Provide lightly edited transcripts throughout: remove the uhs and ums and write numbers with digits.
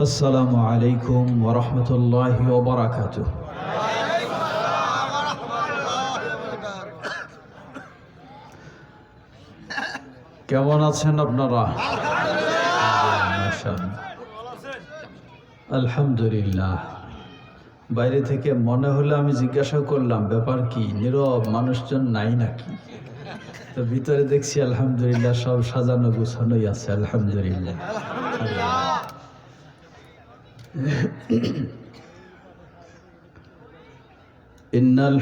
আসসালামু আলাইকুম ওয়া রাহমাতুল্লাহি ওয়া বারাকাতুহু। কেমন আছেন আপনারা? আলহামদুলিল্লাহ। বাইরে থেকে মনে হলো, আমি জিজ্ঞাসা করলাম ব্যাপার কি, নীরব মানুষজন নাই নাকি? তো ভিতরে দেখছি আলহামদুলিল্লাহ সব সাজানো গুছানোই আছে। আলহামদুলিল্লাহ। ইন্নাল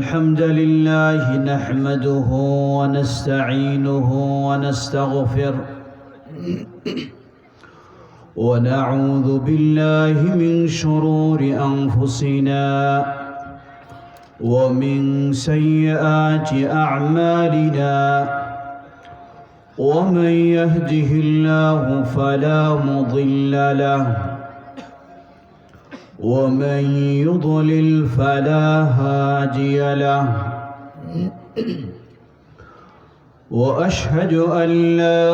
হামদুলিল্লাহ নাহমাদুহু ওয়া নাস্তাঈনুহু ওয়া নাস্তাগফির ونعوذ بالله من شرور أنفسنا ومن سيئات أعمالنا ومن يهده الله فلا مضل له ومن يضلل فلا هادي له وأشهد أن لا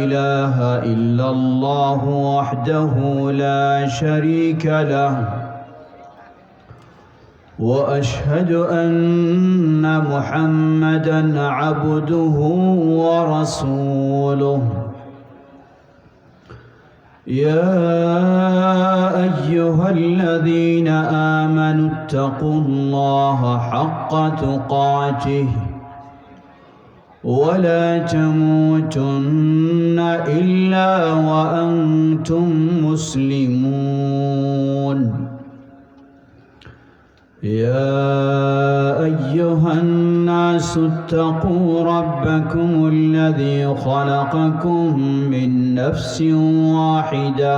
إله إلا الله وحده لا شريك له وأشهد أن محمدًا عبده ورسوله يا أيها الذين آمنوا اتقوا الله حق تقاته ولا تموتن إلا وأنتم مسلمون يا أيها الناس اتقوا ربكم الذي خلقكم من نفس واحدة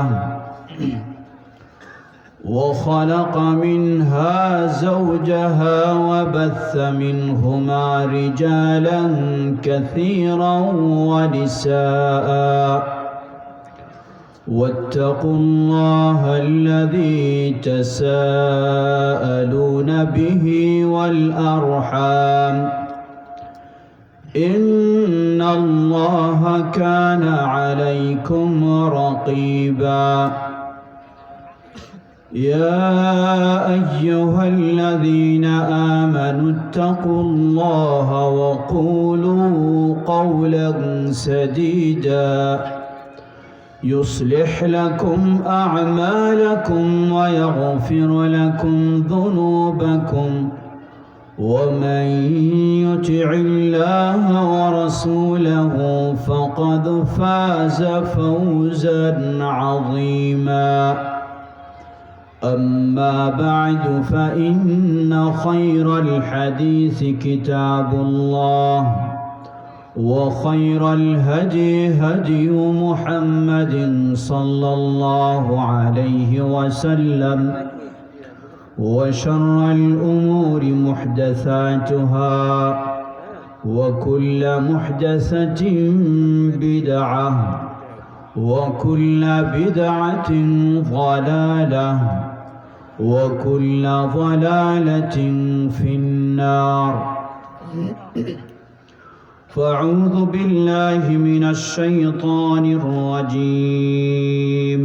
وخلق منها زوجها وبث منهما رجالا كثيرا ونساء واتقوا الله الذي تساءلون به والأرحام إن الله كان عليكم رقيبا يا أيها الذين آمنوا اتقوا الله وقولوا قولا سديدا يصلح لكم أعمالكم ويغفر لكم ذنوبكم ومن يطع الله ورسوله فقد فاز فوزا عظيما أما بعد فإن خير الحديث كتاب الله وخير الهدي هدي محمد صلى الله عليه وسلم وشر الأمور محدثاتها وكل محدثة بدعة وكل بدعة ضلالة وكل ضلالة في النار فأعوذ بالله من الشيطان الرجيم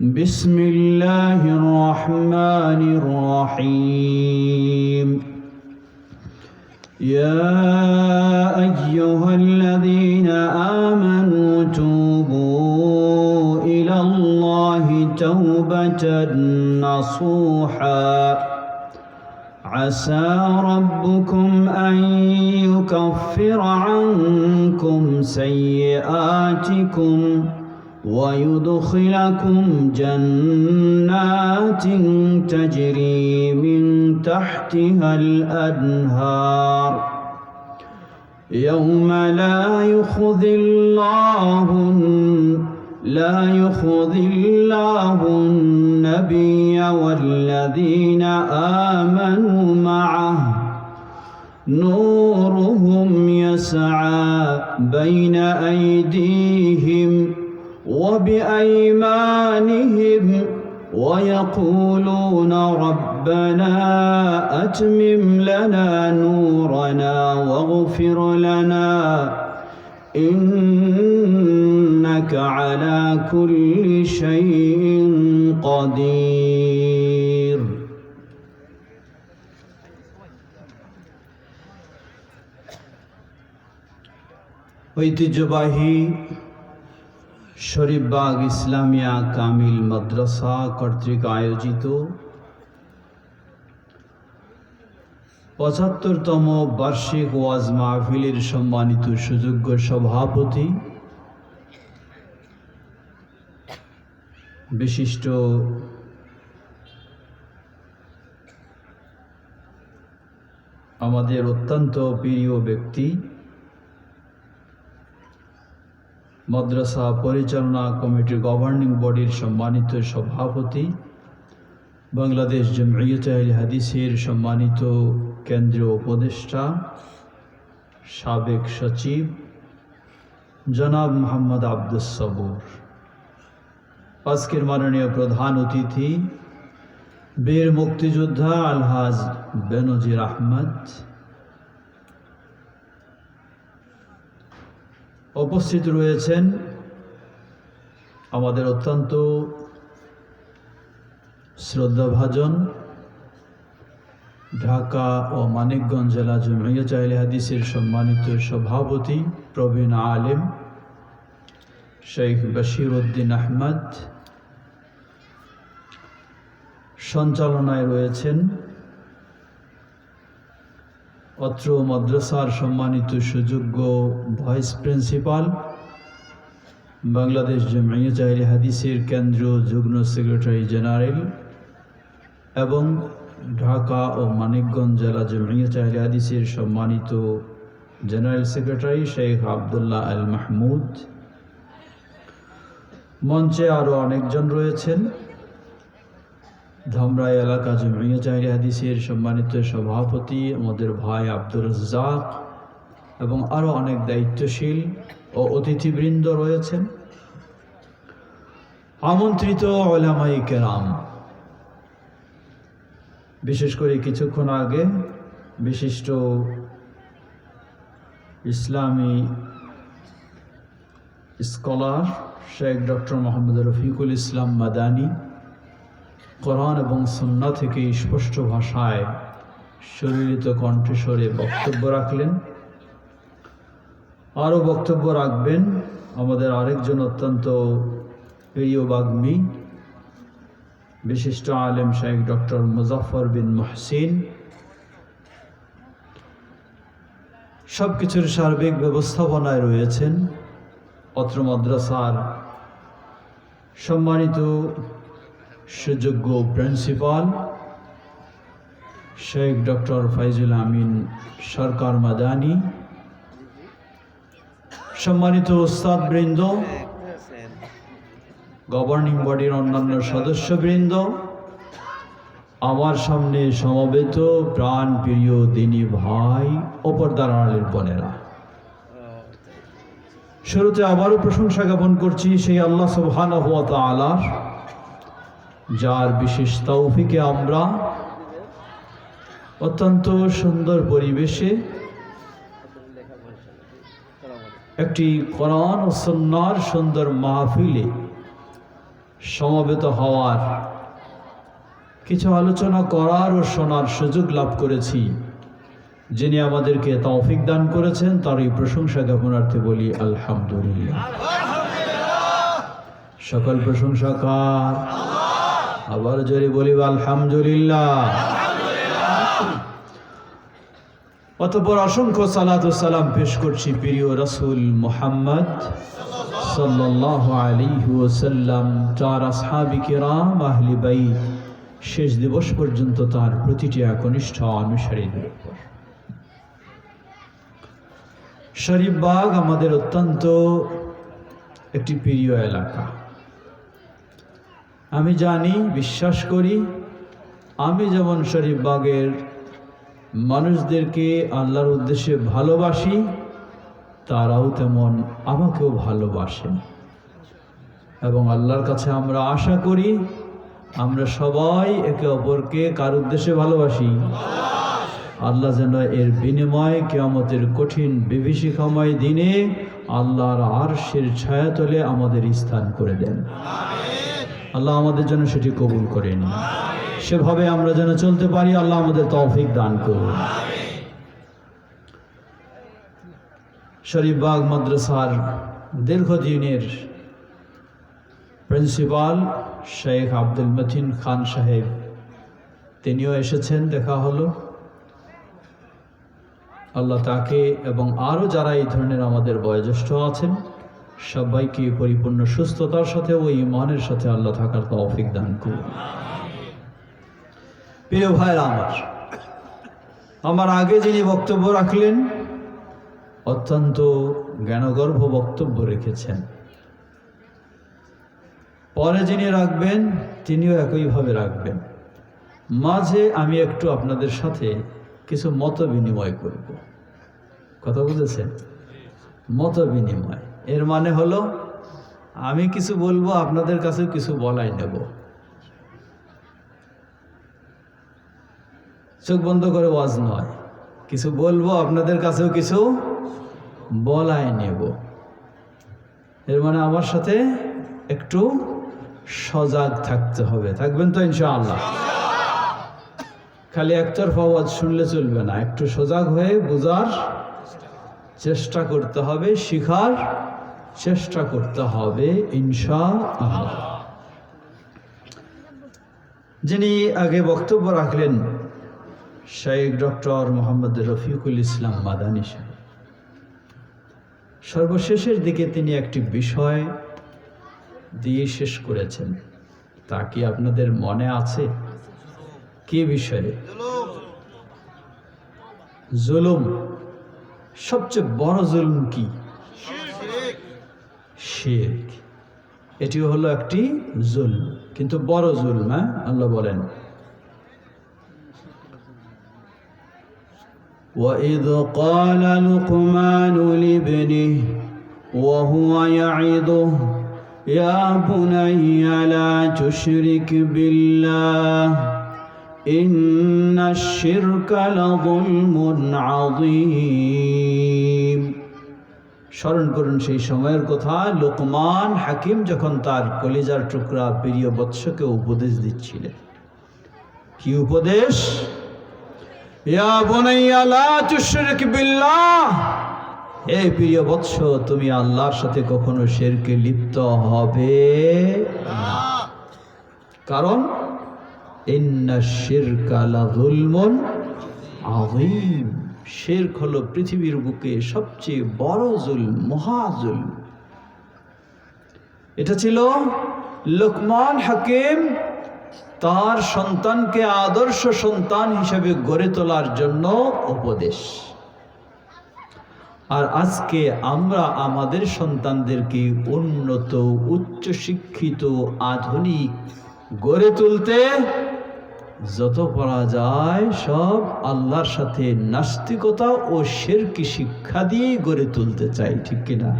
بسم الله الرحمن الرحيم يا أيها الذين آمنوا توبوا إلى الله توبة نصوحا عسى ربكم أن يكفر عنكم سيئاتكم ويدخلكم جنات تجري من تحتها الأنهار يوم لا يخزي الله النبي والذين آمنوا معه نورهم يسعى بين أيديهم وبأيمانهم ويقولون ربنا ربنا أتمم لنا نورنا واغفر لنا إنك على كل شيء قدير ঐতিহ্যবাহী শরীফবাগ ইসলামিয়া কামিল মাদ্রাসা কর্তৃক আয়োজিত ৭৫তম বার্ষিক ওয়াজ মাহফিলের সম্মানিত সুযোগ্য সভাপতি, বিশিষ্ট আমাদের অত্যন্ত প্রিয় ব্যক্তি, মাদ্রাসা পরিচালনা কমিটির গভর্নিং বডির সম্মানিত সভাপতি, বাংলাদেশ জমঈয়ত আহলে হাদিসের সম্মানিত কেন্দ্রীয় উপদেষ্টা, সাবেক সচিব জনাব মোহাম্মদ আব্দুস সবুর, আজকের মাননীয় প্রধান অতিথি বীর মুক্তিযোদ্ধা আলহাজ বেনজির আহমদ, উপস্থিত রয়েছেন আমাদের অত্যন্ত শ্রদ্ধাভাজন ঢাকা ও মানিকগঞ্জ জেলা জমঈয়ত আহলে হাদিসের সম্মানিত সভাপতি প্রবীণ আলেম শেখ বশির উদ্দিন আহমদ, সঞ্চালনায় রয়েছেন অত্র মাদ্রাসার সম্মানিত সুযোগ্য ভাইস প্রিন্সিপাল, বাংলাদেশ জমঈয়ত আহলে হাদিসের কেন্দ্রীয় যুগ্ম সেক্রেটারি জেনারেল এবং ঢাকা ও মানিকগঞ্জ জেলা জমঈয়ত আহলে হাদিসের সম্মানিত জেনারেল সেক্রেটারি শেখ আবদুল্লাহ আল মাহমুদ, মঞ্চে আরও অনেকজন রয়েছেন, ধামরাই এলাকা জমঈয়ত আহলে হাদিসের সম্মানিত সভাপতি আমাদের ভাই আব্দুর রাজ্জাক এবং আরও অনেক দায়িত্বশীল ও অতিথিবৃন্দ রয়েছেন, আমন্ত্রিত উলামায়ে কেরাম, বিশেষ করে কিছুক্ষণ আগে বিশিষ্ট ইসলামী scholar Sheikh doctor Mohammad Rafiqul Islam Madani কোরআন এবং সুন্নাহ থেকে স্পষ্ট ভাষায় সুললিত কণ্ঠস্বরে বক্তব্য রাখলেন। আরও বক্তব্য রাখবেন আমাদের আরেকজন অত্যন্ত প্রিয় বাগ্মী বিশিষ্ট আলেম শেখ ডক্টর মুজাফফর বিন মুহসিন। সব কিছুর সার্বিক ব্যবস্থাপনায় রয়েছেন অত্র মাদ্রাসার সম্মানিত সুযোগ্য প্রিন্সিপাল শেখ ডক্টর ফাইজুল আমিন সরকার মাদানী, সম্মানিত ওস্তাদবৃন্দ, গভর্নিং বডির অন্যান্য সদস্যবৃন্দ, আমার সামনে সমবেত প্রাণ প্রিয় দিনী ভাই ও পর্দার আড়ালের বোনেরা, শুরুতে আবারও প্রশংসা জ্ঞাপন করছি সেই আল্লাহ সুবহানাহু ওয়া তাআলার, যার বিশেষ তৌফিকে আমরা অত্যন্ত সুন্দর পরিবেশে একটি কোরআন ও সুন্নাহর সুন্দর মাহফিলে সমবেত হওয়ার, কিছু আলোচনা করার ও শোনার সুযোগ লাভ করেছি। যিনি আমাদেরকে তৌফিক দান করেছেন তারই প্রশংসা জ্ঞাপনার্থে বলি আলহামদুলিল্লাহ। সকল প্রশংসা কার? আবার জোরে বলি আলহামদুলিল্লাহ। অতঃপর অসংখ্য সালাত ও সালাম পেশ করছি প্রিয় রাসূল মুহাম্মদ সাল্লাল্লাহু আলাইহি ওয়াসাল্লাম, চার আসহাবী কিরাম আহলে বাইত, শেষ দিবস পর্যন্ত তার প্রতিটি একনিষ্ঠ অনুসারীদের উপর। শরীফবাগ আমাদের অত্যন্ত একটি প্রিয় এলাকা। আমি জানি, বিশ্বাস করি, আমি যেমন শরীফবাগের মানুষদেরকে আল্লাহর উদ্দেশ্যে ভালোবাসি, তারাও তেমন আমাকেও ভালোবাসেন এবং আল্লাহর কাছে আমরা আশা করি আমরা সবাই একে অপরকে কার উদ্দেশ্যে ভালোবাসি? আল্লাহ যেন এর বিনিময়ে কিয়ামতের কঠিন বিভীষিকাময় দিনে আল্লাহর আরশের ছায়াতলে আমাদের স্থান করে দেন। আল্লাহ আমাদের জন্য সেটি কবুল করেন। সেভাবে আমরা যেন চলতে পারি, আল্লাহ আমাদের তৌফিক দান করুন। শরীফবাগ মাদ্রাসার দীর্ঘদিনের প্রিন্সিপাল শেখ আব্দুল মতিন খান সাহেব, তিনিও এসেছেন, দেখা হলো। আল্লাহ তাকে এবং আরও যারা এই ধরনের আমাদের বয়োজ্যেষ্ঠ আছেন সবাইকে পরিপূর্ণ সুস্থতার সাথে ও ঈমানের সাথে আল্লাহ থাকার তৌফিক দান করুন। প্রিয় ভাইরা আমার আগে যিনি বক্তব্য রাখলেন অত্যন্ত জ্ঞানগর্ভ বক্তব্য রেখেছেন। পরে যিনি রাখবেন তিনিও একইভাবে রাখবেন। মাঝে আমি একটু আপনাদের সাথে কিছু মত বিনিময় করব। কথা বুঝেছেন? মত বিনিময় এর মানে হলো আমি কিছু বলবো, আপনাদের কাছেও কিছু বলাই নেব। চোখ বন্ধ করে ওয়াজ নয়, কিছু বলবো, আপনাদের কাছেও কিছু বলাই নেব। এর মানে আমার সাথে একটু সজাগ থাকতে হবে। থাকবেন তো ইনশাআল্লাহ? খালি একতরফা ওয়াজ শুনলে চলবে না, একটু সজাগ হয়ে বোঝার চেষ্টা করতে হবে, শিখার চেষ্টা করতে হবে ইনশাআল্লাহ। যিনি আগে বক্তব্য রাখলেন শেখ ডক্টর মোহাম্মদ রফিকুল ইসলাম মাদানী সাহেব, সর্বশেষের দিকে তিনি একটি বিষয় দিয়ে শেষ করেছেন। তা কি আপনাদের মনে আছে? কি বিষয়ে? জুলুম। সবচেয়ে বড় জুলুম কি? শিরক। এটিও হলো একটি জুলুম, কিন্তু বড় জুলুম। আল্লাহ বলেন وَإِذْ قَالَ لُقْمَانُ لِابْنِهِ وَهُوَ يَعِظُهُ يَا بُنَيَّ لَا تُشْرِكْ بِاللَّهِ إِنَّ الشِّرْكَ لَظُلْمٌ عَظِيمٌ। স্মরণ করুন সেই সময়ের কথা, লোকমান হাকিম যখন তার কলিজার টুকরা প্রিয় বৎসকে উপদেশ দিচ্ছিলেন। কি উপদেশ? ইয়া বুনাইয়া লা তুশরিক বিল্লাহ, হে প্রিয় বৎস, তুমি আল্লাহর সাথে কখনো শিরকে লিপ্ত হবে না। কারণ ইন্নাশ শিরকা লাযুলমুন আযীম, শিরক হলো পৃথিবীর বুকে সবচেয়ে বড় জুলম, মহাজুলম। এটা ছিল লোকমান হাকিম তার সন্তানকে আদর্শ সন্তান হিসেবে গড়ে তোলার জন্য উপদেশ। আর আজকে আমরা আমাদের সন্তানদেরকে উন্নত, উচ্চ শিক্ষিত, আধুনিক গড়ে তুলতে যত পারা যায় সব আল্লাহর সাথে নাস্তিকতা ও শিরকি শিক্ষা দিয়েই গড়ে তুলতে চাই, ঠিক কিনা?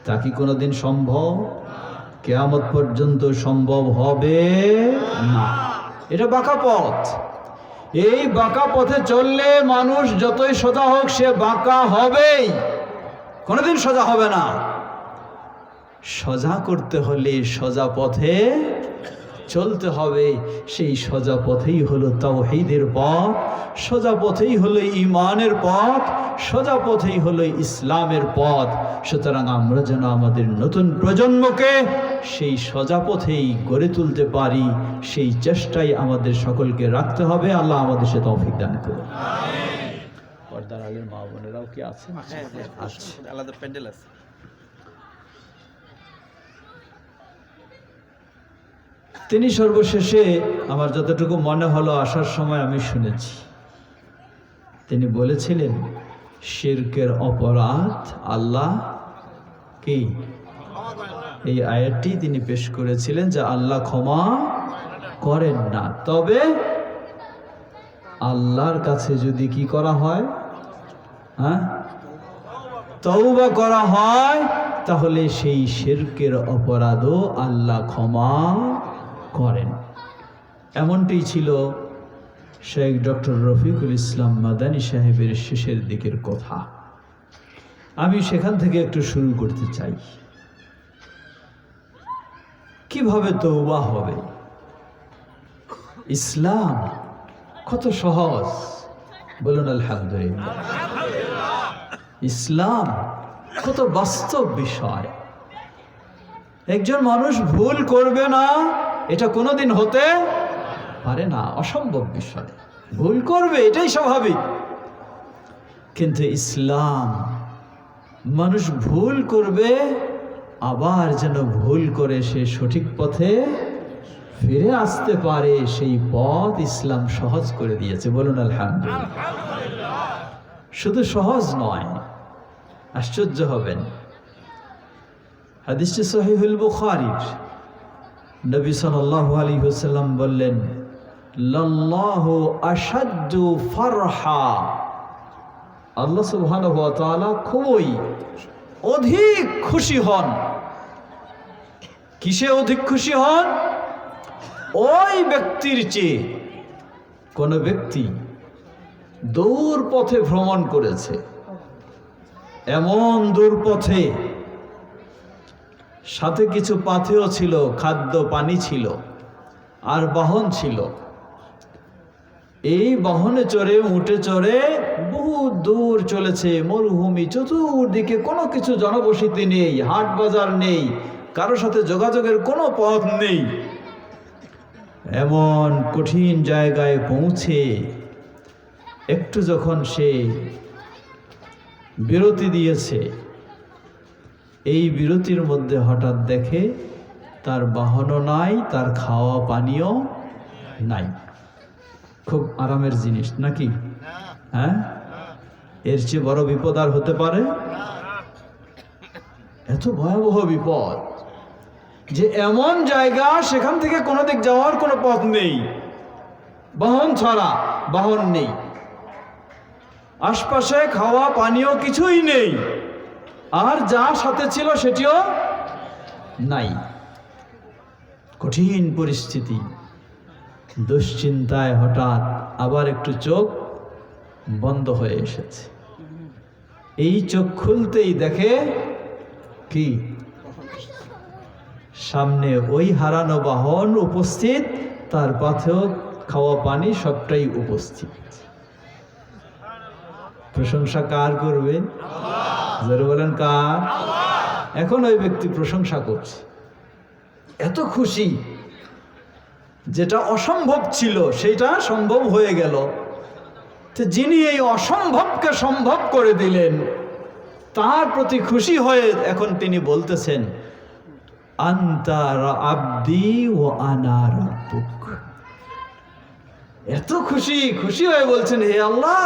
তা কি কোনোদিন সম্ভব? কিয়ামত পর্যন্ত সম্ভব হবে না। এটা বাঁকা পথ। এই বাঁকা পথে চললে মানুষ যতই সোজা হোক সে বাঁকা হবেই, কোনোদিন সোজা হবে না। সোজা করতে হলে সোজা পথে চলতে হবে। সেই সোজা পথেই হলো তাওহীদের পথ, সোজা পথেই হলো ঈমানের পথ, সোজা পথেই হলো ইসলামের পথ। সুতরাং আমরা যেন আমাদের নতুন প্রজন্মকে সেই সোজা পথেই গড়ে তুলতে পারি, সেই চেষ্টাই আমাদের সকলকে রাখতে হবে। আল্লাহ আমাদের সে তৌফিক দান করুন। পর্দার আলের মা বোনেরাও কি আছেন? আলাদা প্যান্ডেল আছে। তিনি সর্বশেষে আমার যতটুকু মনে হলো আসার সময় আমি শুনেছি, তিনি বলেছিলেন শিরকের অপরাধ আল্লাহ কি, এই আয়াতটি তিনি পেশ করেছিলেন যে আল্লাহ ক্ষমা করেন না। তবে আল্লাহর কাছে যদি কি করা হয়, তওবা করা হয়, তাহলে সেই শিরকের অপরাধও আল্লাহ ক্ষমা করেন। এমনটি ছিল শেখ ডক্টর রফিকুল ইসলাম মাদানী সাহেবের শেষের দিকের কথা। আমি সেখান থেকে একটু শুরু করতে চাই। কিভাবে তওবা হবে? ইসলাম কত সহজ, বলুন আলহামদুলিল্লাহ। ইসলাম কত বাস্তব বিষয়। একজন মানুষ ভুল করবে না এটা কোনোদিন হতে পারে না, অসম্ভব বিষয়। ভুল করবে, এটাই স্বাভাবিক। কিন্তু ইসলাম মানুষ ভুল করবে, আবার যেন ভুল করে সে সঠিক পথে ফিরে আসতে পারে, সেই পথ ইসলাম সহজ করে দিয়েছে, বলুন আলহামদুলিল্লাহ। শুধু সহজ নয়, আশ্চর্য হবেন, হাদিসটি সহিহুল বুখারীর। নবী সাল্লাল্লাহু আলাইহি ওয়াসাল্লাম বললেন, লাল্লাহু আশাদ্দু ফারহা, আল্লাহ সুবহানাহু ওয়া তাআলা খুবই অধিক খুশি হন। কিসে অধিক খুশি হন? ওই ব্যক্তির চেয়ে, কোন ব্যক্তি দূর পথে ভ্রমণ করেছে, এমন দূর পথে সাথে কিছু পাথেয় ছিল, খাদ্য পানি ছিল, আর বাহন ছিল। এই বাহনে চড়ে, উঠে চড়ে বহু দূর চলেছে, মরুভূমি, চতুর্দিকে কোনো কিছু জনবসতি নেই, হাট বাজার নেই, কারোর সাথে যোগাযোগের কোনো পথ নেই। এমন কঠিন জায়গায় পৌঁছে একটু যখন সে বিরতি দিয়েছে, এই বিরতির মধ্যে হঠাৎ দেখে তার বাহনও নাই, তার খাওয়া পানিও নাই। খুব আরামের জিনিস নাকি? হ্যাঁ, এর চেয়ে বড় বিপদ আর হতে পারে? এত ভয়াবহ বিপদ যে এমন জায়গা, সেখান থেকে কোনো দিক যাওয়ার কোনো পথ নেই, বাহন ছাড়া, বাহন নেই, আশপাশে খাওয়া পানিও কিছুই নেই, আর যা সাথে ছিল সেটিও নাই। কঠিন পরিস্থিতি। দুশ্চিন্তায় হঠাৎ আবার একটু চোখ বন্ধ হয়ে এসেছে। এই চোখ খুলতেই দেখে কি? সামনে ওই হারানো বাহন উপস্থিত, তার পাথেও খাওয়া পানি সবটাই উপস্থিত। প্রশংসা কার করবে? জোরে বলেন কার? এখন ওই ব্যক্তি প্রশংসা করছে, এত খুশি, যেটা অসম্ভব ছিল সেটা সম্ভব হয়ে গেল। তো যিনি এই অসম্ভবকে সম্ভব করে দিলেন, তার প্রতি খুশি হয়ে এখন তিনি বলতেছেন, আনতা আবদি ও আনা রাব্বুক। এত খুশি, খুশি হয়ে বলছেন, হে আল্লাহ,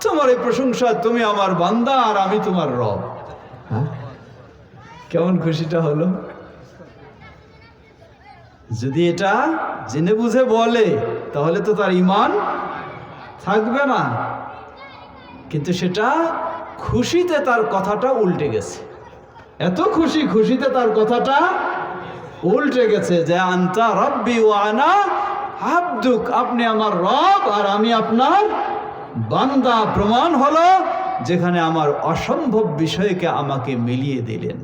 তোমার এই প্রশংসা, তুমি আমার বান্দা আর আমি তোমার রব। হ্যাঁ, কেমন খুশিটা হলো? যদি এটা জেনে বুঝে বলে তাহলে তো তার ঈমান থাকবে না, কিন্তু সেটা খুশিতে তার কথাটা উল্টে গেছে। এত খুশি, খুশিতে তার কথাটা উল্টে গেছে, যে আনতা রব্বি ওয়া আনা আবদুক, আপনি আমার রব আর আমি আপনার বান্দা। প্রমাণ হলো যেখানে আমার অসম্ভব বিষয়কে আমাকে মিলিয়ে দিলেন।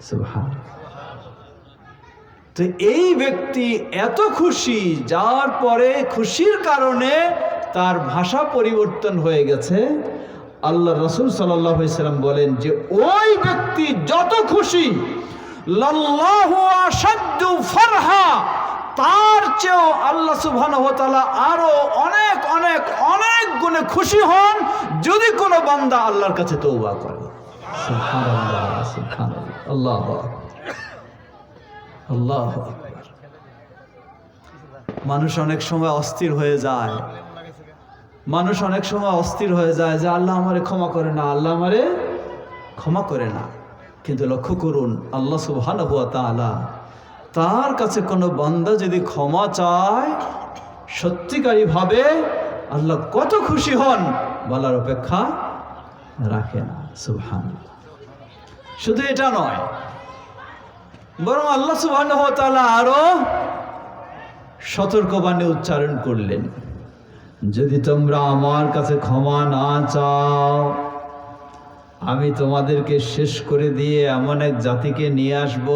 সুবহানাল্লাহ। তো এই ব্যক্তি এত খুশি, যার পরে খুশির কারণে তার ভাষা পরিবর্তন হয়ে গেছে। আল্লাহ রাসূল সাল্লাল্লাহু আলাইহি সাল্লাম বলেন যে ওই ব্যক্তি যত খুশি, লাল্লাহু আশাদ্দু ফারহা, তার চেয়েও আল্লাহ সুবহানাহু ওয়া তাআলা আরো অনেক অনেক অনেক গুণে খুশি হন যদি কোনো বান্দা আল্লাহর কাছে তওবা করে। সুবহানাল্লাহ, সুবহানাল্লাহ, আল্লাহু আকবার, আল্লাহু আকবার। মানুষ অনেক সময় অস্থির হয়ে যায়, মানুষ অনেক সময় অস্থির হয়ে যায় যে আল্লাহ আমারে ক্ষমা করে না, আল্লাহ আমারে ক্ষমা করে না। কিন্তু লক্ষ্য করুন, আল্লাহ সুবহানাহু ওয়া তাআলা তার কাছে কোনো বান্দা যদি ক্ষমা চায় সত্যিকারী ভাবে, আল্লাহ কত খুশি হন বলার অপেক্ষা রাখে না। সুবহানাল্লাহ। শুধু এটা নয়, বরং আল্লাহ সুবহানাহু ওয়া তাআলা আরো সতর্কবাণী উচ্চারণ করলেন, যদি তোমরা আমার কাছে ক্ষমা না চাও, আমি তোমাদেরকে শেষ করে দিয়ে এমন এক জাতিকে নিয়ে আসব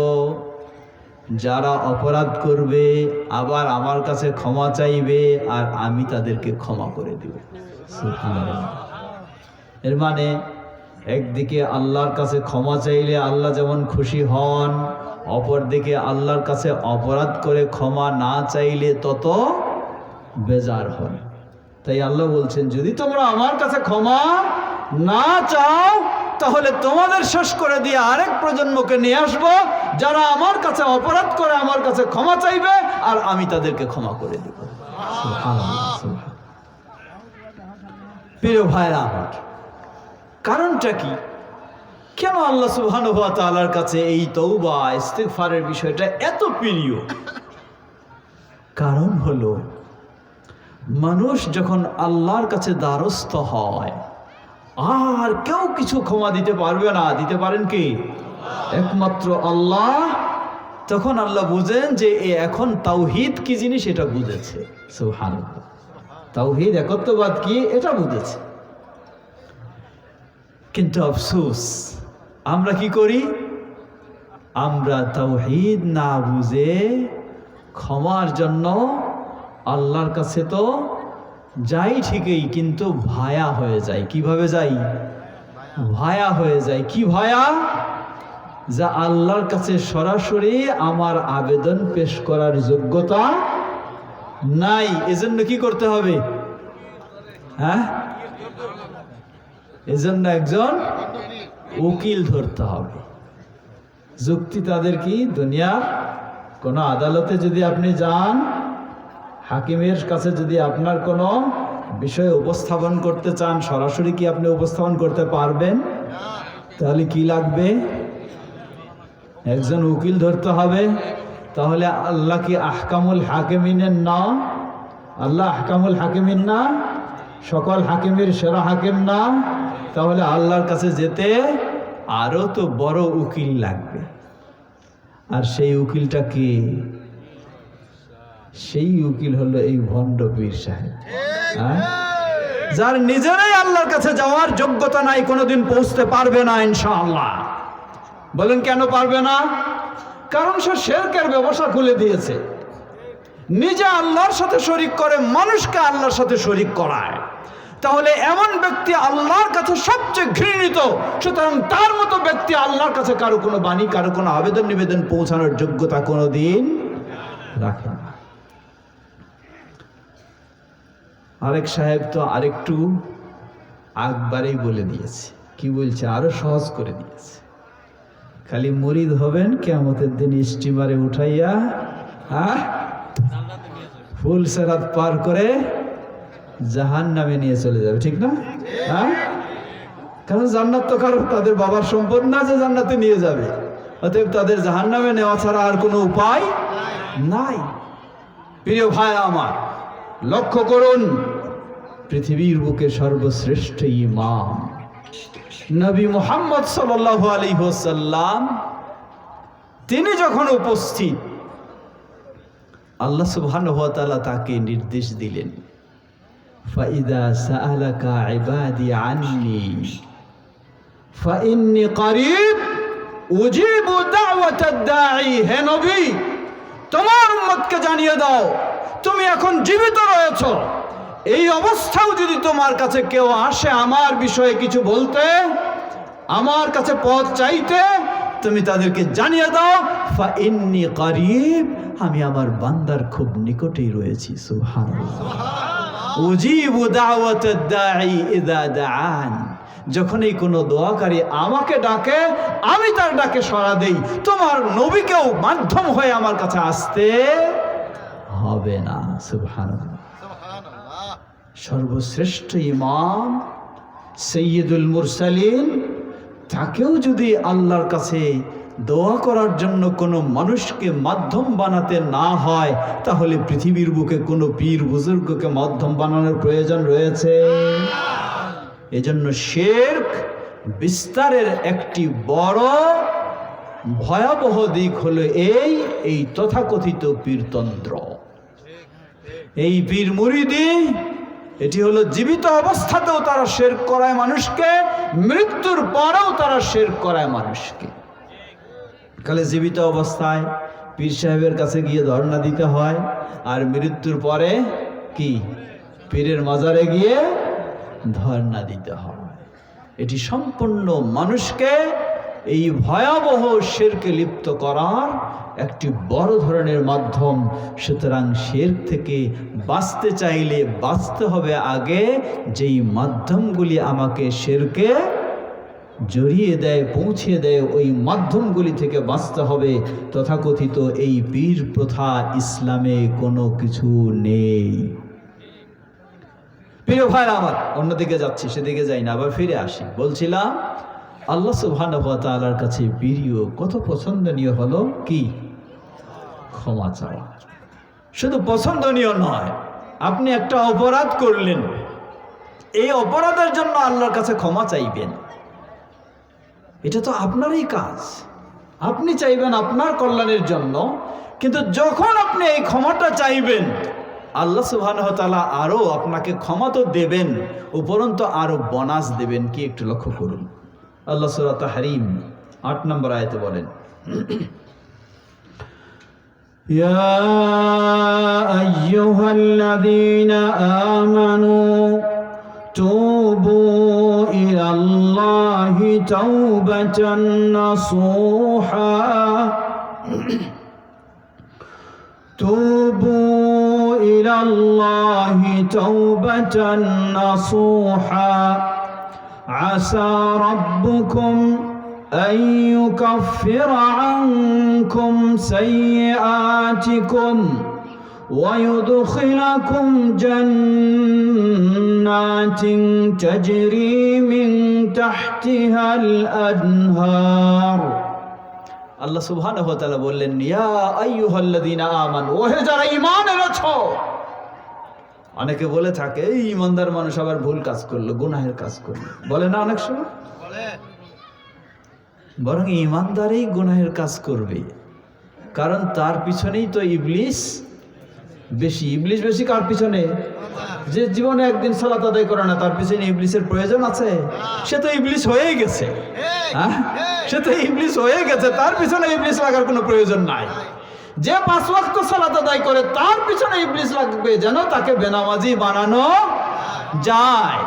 যারা অপরাধ করবে, আবার আমার কাছে ক্ষমা চাইবে, আর আমি তাদেরকে ক্ষমা করে দেব। সুবহানাল্লাহ। এর মানে একদিকে আল্লাহর কাছে ক্ষমা চাইলে আল্লাহ যেমন খুশি হন, অপরদিকে আল্লাহর কাছে অপরাধ করে ক্ষমা না চাইলে তত বেজার হন। তাই আল্লাহ বলছেন, যদি তোমরা আমার কাছে ক্ষমা না চাও, তাহলে তোমাদের শেষ করে দিয়ে আরেক প্রজন্মকে নিয়ে আসবো যারা আমার কাছে অপরাধ করে আমার কাছে ক্ষমা চাইবে, আর আমি তাদেরকে ক্ষমা করে দেব। সুবহানাল্লাহ, সুবহানাল্লাহ। প্রিয় ভাইরা আমার, কারণটা কি? কেন আল্লাহ সুবহানাহু ওয়া তাআলার কাছে এই তওবা ইস্তিগফারের বিষয়টা এত প্রিয়? কারণ হলো, মানুষ যখন আল্লাহর কাছে দ্বারস্থ হয়, আর কেউ কিছু ক্ষমা দিতে পারবে না। দিতে পারেন কি? একমাত্র আল্লাহ। তখন আল্লাহ বুঝেন যে এ এখন তাওহীদ কি জিনিস এটা বুঝেছে। সুবহানাল্লাহ। তাওহীদ, একত্ববাদ কি এটা বুঝেছে। কিন্তু আফসোস, আমরা কি করি? আমরা তাওহীদ না বুঝে ক্ষমার জন্য আল্লাহর কাছে তো যাই ঠিকই, কিন্তু ভায়া হয়ে যায়। কিভাবে যাই? ভায়া হয়ে যায়। কি ভায়া? যা আল্লাহর কাছে সরাসরি আমার আবেদন পেশ করার যোগ্যতা নাই। এজন্য কি করতে হবে? হ্যাঁ, এজন্য একজন উকিল ধরতে হবে। যুক্তি তাদের কি? দুনিয়ার কোন আদালতে যদি আপনি যান, হাকিমের কাছে যদি আপনার কোনো বিষয় উপস্থাপন করতে চান, সরাসরি কি আপনি উপস্থাপন করতে পারবেন? তাহলে কি লাগবে? একজন উকিল ধরতে হবে। তাহলে আল্লাহ কি আহকামুল হাকিমিনের না? আল্লাহ আহকামুল হাকিমিন না? সকল হাকিমের সেরা হাকিম না? তাহলে আল্লাহর কাছে যেতে আরো তো বড় উকিল লাগবে। আর সেই উকিলটা কি? সেই উকিল হলো এই ভণ্ড পীর সাহেব, যার নিজেরাই আল্লাহর কাছে যাওয়ার যোগ্যতা নাই, কোনোদিন পৌঁছতে পারবে না ইনশাআল্লাহ। বলেন কেন পারবে না? কারণ সে শিরকের ব্যবসা খুলে দিয়েছে। নিজে আল্লাহর সাথে শরীক করে, মানুষকে আল্লাহর সাথে শরীক করায়। তাহলে এমন ব্যক্তি আল্লাহর কাছে সবচেয়ে ঘৃণিত। সুতরাং তার মতো ব্যক্তি আল্লাহর কাছে কারো কোনো বাণী, কারো কোনো আবেদন নিবেদন পৌঁছানোর যোগ্যতা কোনোদিন রাখে না। আরেক সাহেব তো আরেকটু একবারেই বলে দিয়েছে। কি বলছে? আরো সহজ করে দিয়েছে। খালি মুরিদ হবেন, কিয়ামতের দিন স্টিমারে উঠাইয়া ফুল সেরাত পার করে জাহান্নামে নিয়ে চলে যাবে। ঠিক না? কারণ জান্নাত তো কারণ তাদের বাবার সম্পদ না যে জান্নাতে নিয়ে যাবে। অতএব তাদের জাহান্নামে নেওয়া ছাড়া আর কোনো উপায় নাই। প্রিয় ভাই আমার, লক্ষ্য করুন, পৃথিবীর বুকে সর্বশ্রেষ্ঠ ইমাম নবী মুহাম্মদ সাল্লাল্লাহু আলাইহি ওয়াসাল্লাম, তিনি যখন উপস্থিত, আল্লাহ সুবহানাহু ওয়া তাআলা তাকে নির্দেশ দিলেন, ফাইদা সাআলাকা ইবাদি আন্নী ফাইন্নী করিব উজিবু দাওয়াতাদ দাঈ। হে নবী, তোমার উম্মতকে জানিয়ে দাও, তুমি এখন জীবিত রয়েছো। এই অবস্থাও যদি তোমার কাছে কেউ আসে আমার বিষয়ে কিছু বলতে, আমার কাছে পথ চাইতে, তুমি তাদেরকে জানিয়ে দাও, ফাইন্নী করিব, আমি আমার বান্দার খুব নিকটেই রয়েছি। সুবহানাল্লাহ। উজিবু দাওয়াতাদ দাঈ ইযা দাআন, যখনই কোনো দোয়াকারী আমাকে ডাকে, আমি তার ডাকে সাড়া দেই। তোমার নবীকেও মাধ্যম হয়ে আমার কাছে আসতে হবে না। সুবহানাল্লাহ। সর্বশ্রেষ্ঠ ইমাম সাইয়্যিদুল মুরসালিন, তাকেও যদি আল্লাহর কাছে দোয়া করার জন্য কোনো মানুষকে মাধ্যম বানাতে না হয়, তাহলে পৃথিবীর বুকে কোনো পীর বুজুর্গকে মাধ্যম বানানোর প্রয়োজন রয়েছে? এজন্য শিরক বিস্তারের একটি বড় ভয়াবহ দিক হলো এই তথাকথিত পীরতন্ত্র। এই পীর মুরিদি এটি হলো জীবিত অবস্থাতেও তারা শিরক করায় মানুষকে, মৃত্যুর পরেও তারা শিরক করায় মানুষকে। কালে জীবিত অবস্থায় পীর সাহেবের কাছে গিয়ে ধর্ণা দিতে হয়, আর মৃত্যুর পরে কি পীরের মাজারে গিয়ে ধর্ণা দিতে হয়। এটি সম্পূর্ণ মানুষকে এই ভয়াবহ শিরকে লিপ্ত করার একটি বড় ধরনের মাধ্যম। সুতরাং শিরক থেকে বাঁচতে চাইলে বাঁচতে হবে আগে যেই মাধ্যমগুলি আমাকে শিরকে জড়িয়ে দেয়, পৌঁছে দেয়, ওই মাধ্যমগুলি থেকে বাঁচতে হবে। তথাকথিত এই পীর প্রথা ইসলামে কোনো কিছু নেই। প্রিয় ভাইরা আমার, অন্যদিকে যাচ্ছি, সেদিকে যাই না, আবার ফিরে আসি। বলছিলাম আল্লাহ সুবহানাহু ওয়া তাআলার কাছে প্রিয়, কত পছন্দনীয় হলো কি ক্ষমা চাওয়া। শুধু পছন্দনীয় নয়, আপনি একটা অপরাধ করলেন, এই অপরাধের জন্য আল্লাহর কাছে ক্ষমা চাইবেন, এটা তো আপনারই কাজ। আপনি চাইবেন আপনার কল্যাণের জন্য, কিন্তু যখন আপনি এই ক্ষমাটা চাইবেন, আল্লাহ সুবহানাহু ওয়া তাআলা আরো আপনাকে ক্ষমা তো দেবেন, উপরন্তু আরো বোনাস দেবেন। কি একটু লক্ষ্য করুন, আল্লাহ সূরা তাহরীম 8 নম্বর আয়াতে বলেন, ইয়া আইয়ুহাল্লাযীনা আমানু তুবু ইলাল্লাহি তাওবাতান নাসুহা তুবু ইলাল্লাহি তাওবাতান নাসুহা আসা রাব্বুকুম أن يكفر عنكم سيئاتكم ويدخلكم جنات تجري من تحتها الأنهار। আল্লাহ সুবহানাহু ওয়া তাআলা বললেন, ইয়া আইয়ুহাল্লাযীনা আমানু, ওহে যারা ঈমান এনেছো। অনেকে বলে থাকে এই ঈমানদার মানুষ আবার ভুল কাজ করলো, গুনাহের কাজ করলো, বলে না অনেক সময়? বলে। বরং ঈমানদারই গুনাহের কাজ করবে, কারণ তার পিছনেই তো ইবলিস বেশি। ইবলিস বেশি কার পিছনে? যে জীবনে একদিন সালাত আদায় করে না, তার পিছনে ইবলিসের প্রয়োজন আছে? সে তো ইবলিস হয়ে গেছে, হ্যাঁ, সে তো ইবলিস হয়ে গেছে, তার পিছনে ইবলিস লাগার কোনো প্রয়োজন নাই। যে 5 ওয়াক্ত সালাত আদায় করে, তার পিছনে ইবলিস লাগবে যেন তাকে বেনামাজি বানানো যায়।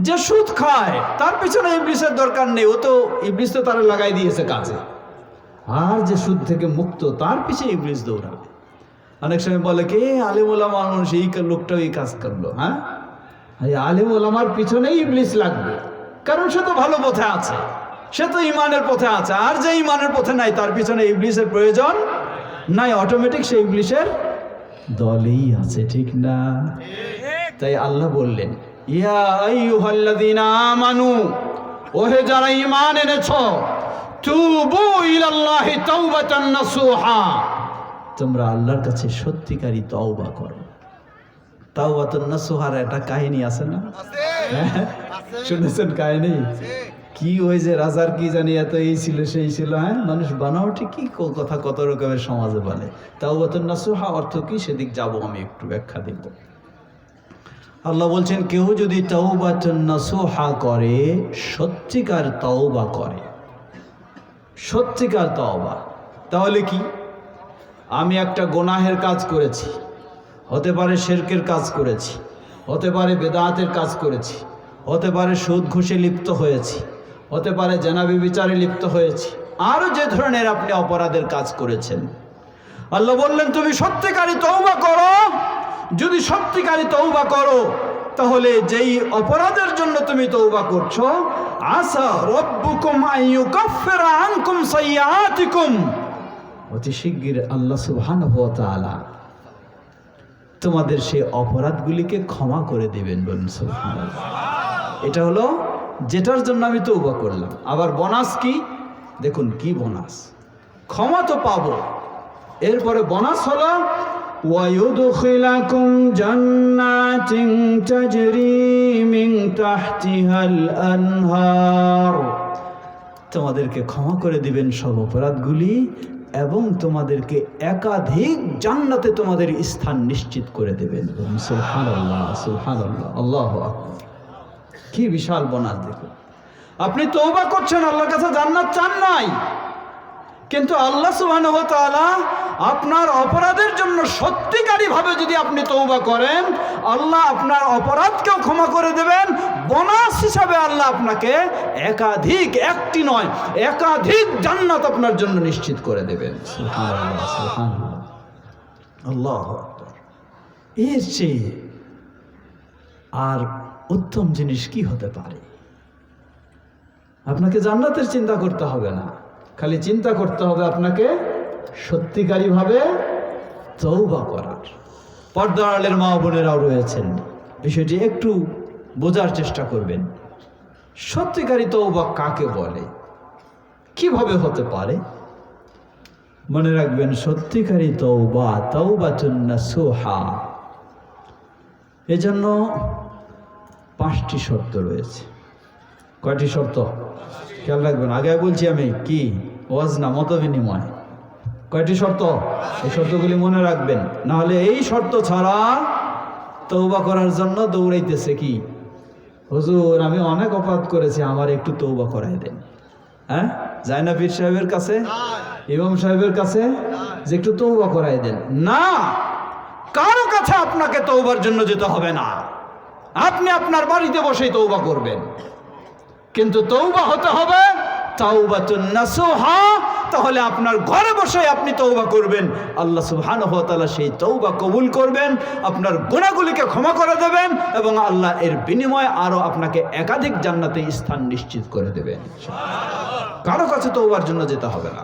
যে সুদ খায়, তার পিছনে ইবলিসের দরকার নেই, ও তো ইবলিস তো তারা লাগাই দিয়েছে কাজে। আর যে সুদ থেকে মুক্ত, তার পিছনে ইবলিস দৌড়াবে। অনেক সময় বলে কে আলেম ওলামা মানুষ, এই লোকটাও এই কাজ করলো, হ্যাঁ, আলেম ওলামার পিছনেই ইবলিস লাগবে, কারণ সে তো ভালো পথে আছে, সে তো ইমানের পথে আছে। আর যে ইমানের পথে নাই, তার পিছনে ইবলিসের প্রয়োজন নাই, অটোমেটিক সে ইবলিসের দলেই আছে, ঠিক না? তাই আল্লাহ বললেন, ইয়া আইয়ুহাল্লাযীনা আমানু, ওহে যারা ঈমান এনেছো, তুবু ইলাল্লাহি তাওবাতান নাসুহা, তোমরা আল্লাহর কাছে সত্যিকারী তওবা করো। তাওবাতুন নাসুহার একটা কাহিনী আছে না? শুনেছেন কাহিনী? কি ওই যে রাজার কি জানি এত এই ছিল সেই ছিল, হ্যাঁ, মানুষ বানাওটি কি কথা কত রকমের সমাজে বলে। তাওবাতুন নাসুহা অর্থ কি, সেদিক যাব আমি, একটু ব্যাখ্যা দেব। আল্লাহ বলছেন, কেউ যদি তাওবাতুন নাসুহা করে, সত্যিকার তওবা করে, সত্যিকার তওবা, তাহলে কি? আমি একটা গুনাহের কাজ করেছি, হতে পারে শিরকের কাজ করেছি, হতে পারে বেদাতের কাজ করেছি, হতে পারে সুদ ঘুষে লিপ্ত হয়েছি, হতে পারে জেনা ব্যভিচারে লিপ্ত হয়েছি, আরও যে ধরনের আপনি অপরাধের কাজ করেছেন, আল্লাহ বললেন তুমি সত্যিকারী তওবা করো। যদি সত্যিকারী তওবা করো, তাহলে যেই অপরাধের জন্য তুমি তওবা করছো, আসা রাব্বুকুম আন ইউকাফিরা আনকুম সাইয়্যাতিকুম, অতি শিগগির আল্লাহ সুবহানাহু ওয়া তাআলা তোমাদের সেই অপরাধগুলিকে ক্ষমা করে দেবেন। বলুন সুবহানাল্লাহ। এটা হলো যেটার জন্য আমি তওবা করলাম। আবার বোনাস কি? দেখুন কি বোনাস, ক্ষমা তো পাবো, এরপরে বোনাস হলো ওয়ায়ুদখিলাকুম জান্নাতিন তাজরি মিন তাহতিহাল আনহার, তোমাদেরকে ক্ষমা করে দিবেন সব অপরাধগুলি, এবং তোমাদেরকে একাধিক জান্নাতে তোমাদের স্থান নিশ্চিত করে দেবেন। সুবহানাল্লাহ, সুবহানাল্লাহ, আল্লাহু আকবার। কি বিশাল বোনাস দেখুন। আপনি তওবা করছেন, আল্লাহর কাছে জান্নাত চান নাই, কিন্তু আল্লাহ সুবহানাহু ওয়া তাআলা আপনার অপরাধের জন্য সত্যিকারী ভাবে যদি আপনি তওবা করেন, আল্লাহ আপনার অপরাধকেও ক্ষমা করে দেবেন। বোনাস হিসাবে আল্লাহ আপনাকে একাধিক, একটি নয় একাধিক জান্নাত আপনার জন্য নিশ্চিত করে দেবেন। সুবহানাল্লাহ, সুবহানাল্লাহ, আল্লাহু আকবার। এর চেয়ে আর উত্তম জিনিস কি হতে পারে? আপনাকে জান্নাতের চিন্তা করতে হবে না, খালি চিন্তা করতে হবে আপনাকে সত্যিকারীভাবে তওবা করার। পর্দার আড়ালের মা বোনেরাও রয়েছেন, বিষয়টি একটু বোঝার চেষ্টা করবেন। সত্যিকারী তওবা কাকে বলে, কিভাবে হতে পারে? মনে রাখবেন, সত্যিকারী তওবা তাওবাতুন নাসুহা, এজন্য 5টি শর্ত রয়েছে। কয়টি শর্ত? খেয়াল রাখবেন, আগে বলছি আমি, কি ওয়াজ না মত বিনিময়। কয়টি শর্ত? এই শর্তগুলি মনে রাখবেন, নাহলে এই শর্ত ছাড়া তওবা করার জন্য দৌড়াইতেছে কি, হুজুর আমি অনেক অপরাধ করেছি, আমার একটু তওবা করাই দেন। হ্যাঁ, যায় না পীর সাহেবের কাছে, ইমাম সাহেবের কাছে যে একটু তওবা করাই দেন? না, কারো কাছে আপনাকে তওবার জন্য যেতে হবে না, আপনি আপনার বাড়িতে বসেই তওবা করবেন। কিন্তু তওবা হতে হবে তাওবাতুন নাসুহা, তাহলে আপনার ঘরে বসে আপনি তওবা করবেন, আল্লাহ সুবহানাহু ওয়া তাআলা সেই তওবা কবুল করবেন, আপনার গুনাহগুলিকে ক্ষমা করে দেবেন এবং আল্লাহ এর বিনিময়ে আরো আপনাকে একাধিক জান্নাতে স্থান নিশ্চিত করে দেবেন। কারো কাছে তওবার জন্য যেতে হবে না।